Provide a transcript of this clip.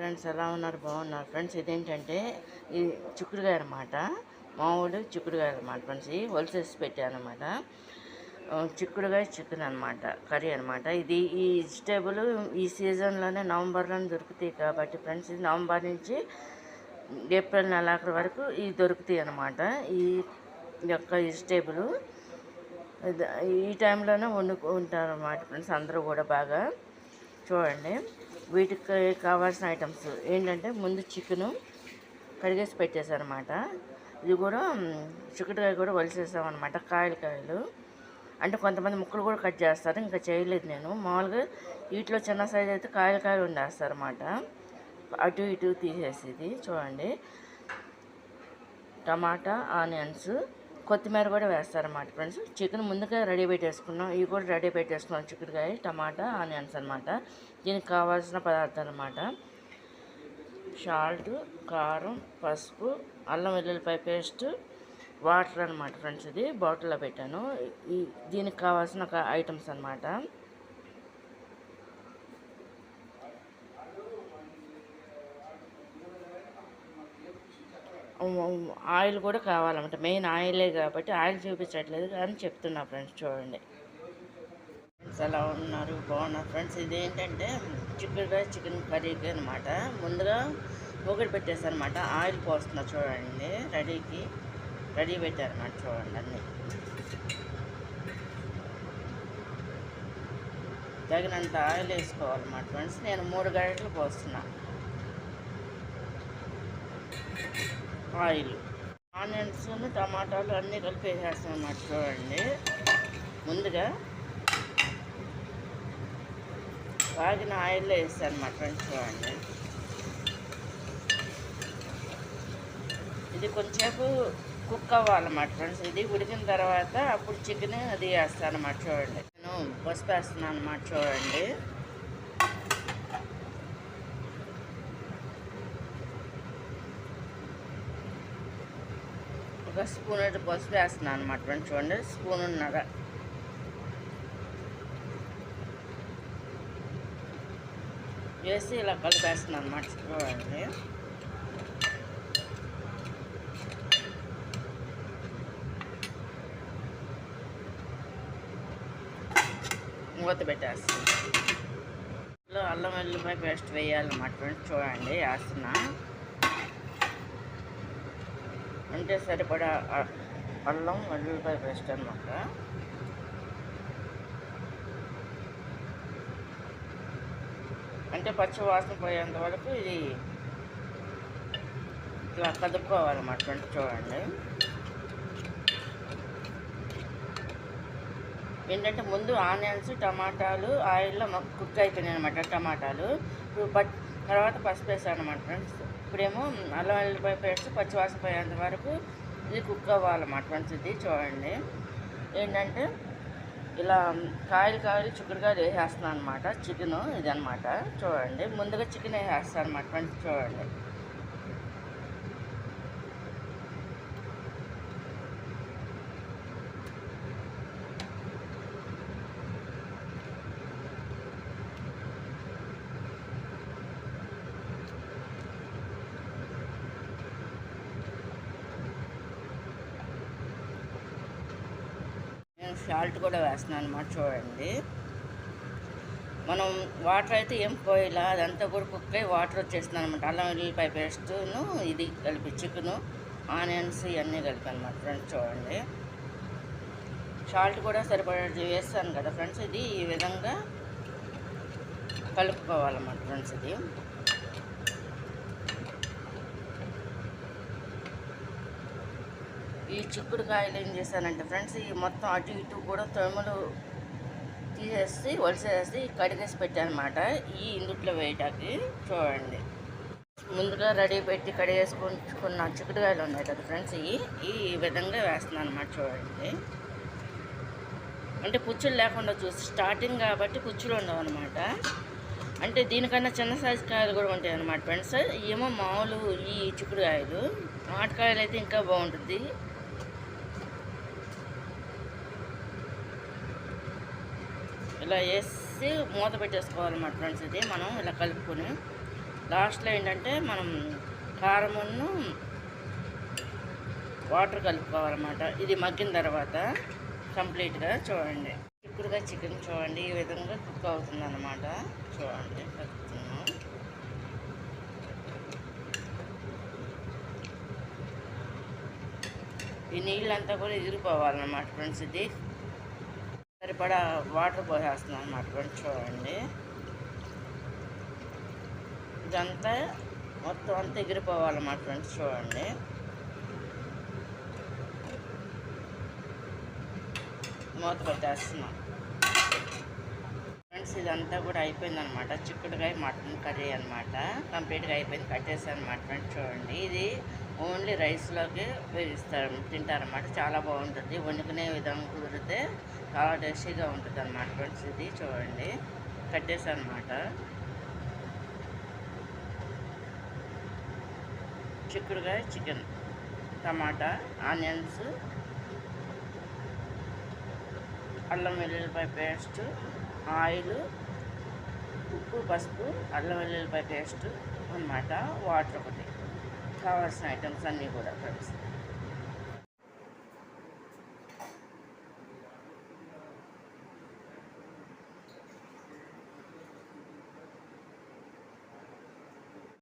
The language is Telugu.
ఫ్రెండ్స్, ఎలా ఉన్నారు? బాగున్నారు ఫ్రెండ్స్. ఇదేంటంటే ఈ చిక్కుడుకాయ అనమాట, మామూలు చిక్కుడుకాయ అనమాట ఫ్రెండ్స్. ఇది హోల్సేల్స్ పెట్టాను అనమాట. చిక్కుడుకాయ చికెన్ అనమాట, కర్రీ అనమాట. ఇది ఈ వెజిటేబుల్ ఈ సీజన్లోనే నవంబర్లోనే దొరుకుతాయి కాబట్టి ఫ్రెండ్స్, ఇది నవంబర్ నుంచి ఏప్రిల్ నెలాఖరు వరకు ఇవి దొరుకుతాయి అనమాట. ఈ యొక్క వెజిటేబుల్ ఈ టైంలోనే వండుకుంటారు అన్నమాట ఫ్రెండ్స్. అందరూ కూడా బాగా చూడండి. వీటికి కావాల్సిన ఐటమ్స్ ఏంటంటే, ముందు చికెను కడిగేసి పెట్టేశారనమాట. ఇది కూడా చిక్కుడుకాయ కూడా వలిసేసామన్నమాట. కాయలు అంటే కొంతమంది ముక్కలు కూడా కట్ చేస్తారు, ఇంకా చేయలేదు నేను. మామూలుగా వీటిలో చిన్న సైజు అయితే కాయలు వండేస్తారన్నమాట. అటు ఇటు తీసేసి ఇది చూడండి. టమాటా, ఆనియన్స్, కొత్తిమీర కూడా వేస్తారన్నమాట ఫ్రెండ్స్. చికెన్ ముందుగా రెడీ పెట్టేసుకున్నాం, ఇవి కూడా రెడీ పెట్టేసుకున్నాం. చిక్కుడుకాయ, టమాటా, ఆనియన్స్ అనమాట. దీనికి కావాల్సిన పదార్థాలు అనమాట: సాల్ట్, కారం, పసుపు, అల్లం వెల్లుల్లిపాయ పేస్ట్, వాటర్ అనమాట ఫ్రెండ్స్. ఇది బాటిల్లో పెట్టాను. దీనికి కావాల్సిన ఐటమ్స్ అనమాట. ఆయిల్ కూడా కావాలన్నమాట. మెయిన్ ఆయిలే కాబట్టి ఆయిల్ చూపించట్లేదు కానీ చెప్తున్నా ఫ్రెండ్స్. చూడండి ఫ్రెండ్స్, ఎలా ఉన్నారు? బాగున్నారు ఫ్రెండ్స్. ఇదేంటంటే చిక్కుడుకాయ చికెన్ కర్రీకి అనమాట. ముందుగా ఒకటి పెట్టేసారనమాట. ఆయిల్ పోస్తున్నా చూడండి. రెడీ పెట్టారన్నమాట. చూడండి, అన్నీ తగినంత ఆయిల్ వేసుకోవాలన్నమాట ఫ్రెండ్స్. నేను 3 గంటలు పోస్తున్నా ఆయిల్. ఆనియన్స్, టమాటాలు అన్నీ కలిపి వేసేస్తాం అన్నమాట. చూడండి, ముందుగా కాగిన ఆయిల్లో వేస్తాను అన్నమాట ఫ్రెండ్స్. చూడండి, ఇది కొంచెంసేపు కుక్ అవ్వాలన్నమాట ఫ్రెండ్స్. ఇది ఉడికిన తర్వాత అప్పుడు చికెన్ అది వేస్తాను అన్నమాట. చూడండి, నేను పసుపు వేస్తున్నాను అన్నమాట. చూడండి, ఒక స్పూన్ అయితే పసుపు వేస్తున్నాను అనమాట ఫ్రెండ్స్. చూడండి, స్పూనున్నర. వేసి ఇలా కలిపేస్తున్నాను అనమాట. చూడండి, మూత పెట్టేస్తాను. అల్లం వెల్లుల్లిపాయ పేస్ట్ వేయాలన్నమాట ఫ్రెండ్స్. చూడండి, వేస్తున్నా. అంటే సరిపడా అల్లం వెల్లుల్లిపాయ పేస్ట్ అన్నమాట. అంటే పచ్చి వాసన పోయేంత వరకు ఇది ఇలా కదుపుకోవాలన్నమాట ఫ్రెండ్స్. చూడండి, ఏంటంటే ముందు ఆనియన్స్, టమాటాలు ఆయిల్లో కుక్ అయిపోయినాయి అనమాట. టమాటాలు తర్వాత పసుపు వేసాను అనమాట ఫ్రెండ్స్. ఇప్పుడేమో అల్లం వెల్లుల్లిపాయ పేస్ట్ పచ్చివాసన పోయేంత వరకు ఇది కుక్ అవ్వాలన్నమాట ఫ్రెండ్స్. ఇది చూడండి, ఏంటంటే ఇలా కాయలు చిక్కుడుకాయలు వేసేస్తున్నాను అనమాట. చికెను ఇది అనమాట. చూడండి, ముందుగా చికెన్ వేసేస్తాను అనమాట ఫ్రెండ్స్. చూడండి, సాల్ట్ కూడా వేస్తున్నాను అనమాట. చూడండి, మనం వాటర్ అయితే ఏం పోయిలా, అదంతా కూడా కుక్ అయ్యి వాటర్ వచ్చేస్తున్నాను అనమాట. అల్లం వెల్లుల్లిపాయ పేస్టును ఇది కలిపి చికెను, ఆనియన్స్ ఇవన్నీ కలిపి అనమాట ఫ్రెండ్స్. చూడండి, సాల్ట్ కూడా సరిపడే వేస్తాను కదా ఫ్రెండ్స్. ఇది ఈ విధంగా కలుపుకోవాలన్నమాట ఫ్రెండ్స్. ఇది ఈ చిక్కుడుకాయలు ఏం చేశానంటే ఫ్రెండ్స్, ఈ మొత్తం అటు ఇటు కూడా తొడుములు తీసేసి వలిసేసి కడిగేసి పెట్టాను అనమాట. ఈ ఇందుట్లో వేయటానికి. చూడండి, ముందుగా రెడీ పెట్టి కడిగేసుకున్న చిక్కుడుకాయలు ఉన్నాయి కదా ఫ్రెండ్స్, ఈ విధంగా వేస్తున్నాను అనమాట. చూడండి, అంటే పుచ్చులు లేకుండా చూసి స్టార్టింగ్ కాబట్టి పుచ్చులు ఉండవు అనమాట. అంటే దీనికన్నా చిన్న సైజు కాయలు కూడా ఉంటాయి అన్నమాట ఫ్రెండ్స్. ఏమో మామూలు ఈ చిక్కుడుకాయలు, నాటుకాయలు అయితే ఇంకా బాగుంటుంది. ఇలా వేసి మూత పెట్టేసుకోవాలన్నమాట ఫ్రెండ్స్. ఇది మనం ఇలా కలుపుకొని లాస్ట్లో ఏంటంటే మనం కారమును వాటర్ కలుపుకోవాలన్నమాట. ఇది మగ్గిన తర్వాత కంప్లీట్గా చూడండి. చిక్కుడుగా చికెన్ చూడండి ఈ విధంగా కుక్ అవుతుంది అన్నమాట. చూడండి కలుపుతున్నాం. ఈ నీళ్ళంతా కూడా ఎగిరిపోవాలన్నమాట ఫ్రెండ్స్. ఇది సరిపడా వాటర్ పోసేస్తున్నాం అన్నమాట ఫ్రెండ్స్. చూడండి ఇదంతా మొత్తం అంతా ఎగిరిపోవాలన్నమాట ఫ్రెండ్స్. చూడండి మూత పెట్టేస్తున్నాం ఫ్రెండ్స్. ఇదంతా కూడా అయిపోయిందనమాట. చిక్కుడుకాయ మటన్ కర్రీ అనమాట. కంప్లీట్గా అయిపోయింది, కట్టేసాను అనమాట ఫ్రెండ్స్. చూడండి ఇది ఓన్లీ రైస్లోకి తింటారనమాట. చాలా బాగుంటుంది. వండుకునే విధంగా కుదిరితే చాలా టేస్టీగా ఉంటుంది అనమాట ఫ్రెండ్స్. ఇది చూడండి కట్టేసాను అనమాట. చిక్కుడుకాయ చికెన్, టమాటా, ఆనియన్స్, అల్లం వెల్లుల్లిపాయ పేస్ట్, ఆయిల్, ఉప్పు, పసుపు, అల్లం వెల్లుల్లిపాయ పేస్ట్ అన్నమాట. వాటర్ ఒకటి, కావాల్సిన ఐటమ్స్ అన్నీ కూడా ఫ్రెండ్స్.